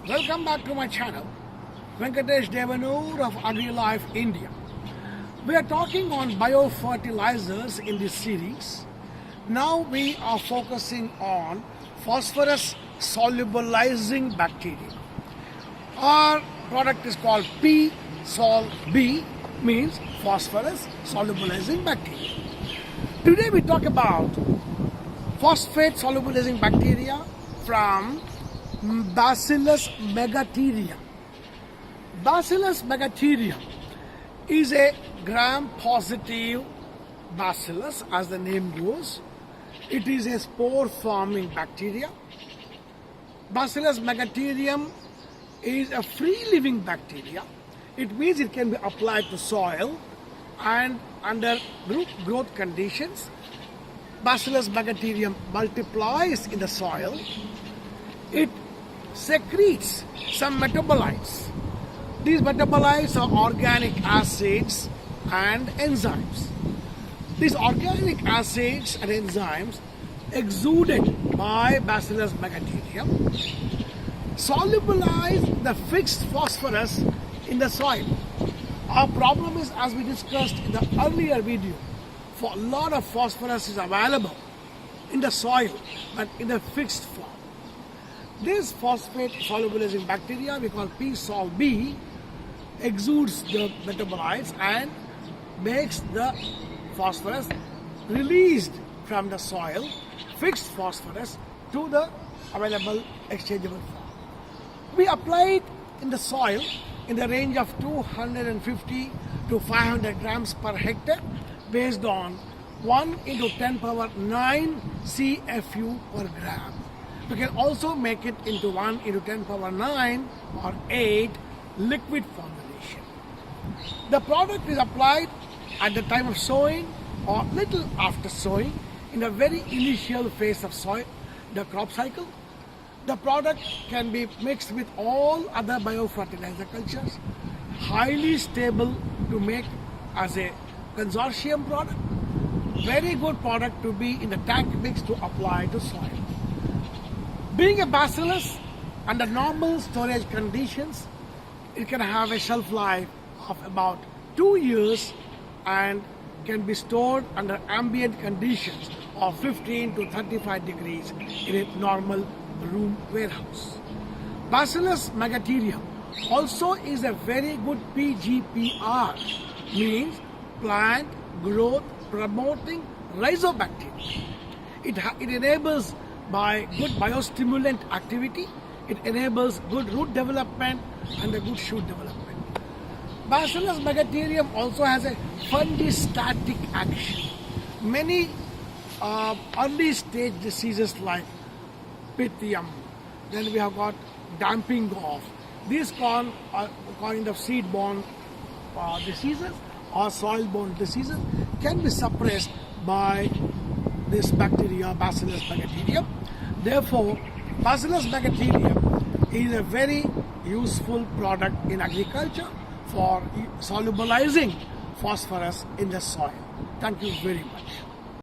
Welcome back to my channel, Venkatesh Devanur of AgriLife India. We are talking on biofertilizers in this series. Now we are focusing on phosphorus solubilizing bacteria. Our product is called P-Sol-B, means phosphorus solubilizing bacteria. Today we talk about phosphate solubilizing bacteria from Bacillus Megaterium. Bacillus Megaterium is a gram-positive bacillus, as the name goes. It is a spore-forming bacteria. Bacillus Megaterium is a free-living bacteria. It means it can be applied to soil and under root growth conditions. Bacillus Megaterium multiplies in the soil. It secretes some metabolites. These metabolites are organic acids and enzymes. These organic acids and enzymes exuded by Bacillus Megaterium solubilize the fixed phosphorus in the soil. Our problem is, as we discussed in the earlier video, for a lot of phosphorus is available in the soil but in a fixed form. This phosphate solubilizing bacteria, we call P-Sol-B, exudes the metabolites and makes the phosphorus released from the soil, fixed phosphorus, to the available exchangeable form. We apply it in the soil in the range of 250 to 500 grams per hectare based on 1 into 10 power 9 CFU per gram. We can also make it into 1 into 10 power 9 or 8 liquid formulation. The product is applied at the time of sowing or little after sowing in the very initial phase of soil, the crop cycle. The product can be mixed with all other biofertilizer cultures, highly stable to make as a consortium product, very good product to be in the tank mix to apply to soil. Being a bacillus, under normal storage conditions, it can have a shelf life of about 2 years and can be stored under ambient conditions of 15 to 35 degrees in a normal room warehouse. Bacillus Megaterium also is a very good PGPR, means plant growth promoting rhizobacteria. It enables by good biostimulant activity, it enables good root development and a good shoot development. Bacillus Megaterium also has a fungistatic action. Many early stage diseases like Pythium, then we have got damping off. These kind of seed-borne diseases or soil-borne diseases can be suppressed by this bacteria, Bacillus Megaterium. Therefore, Bacillus Megaterium is a very useful product in agriculture for solubilizing phosphorus in the soil. Thank you very much.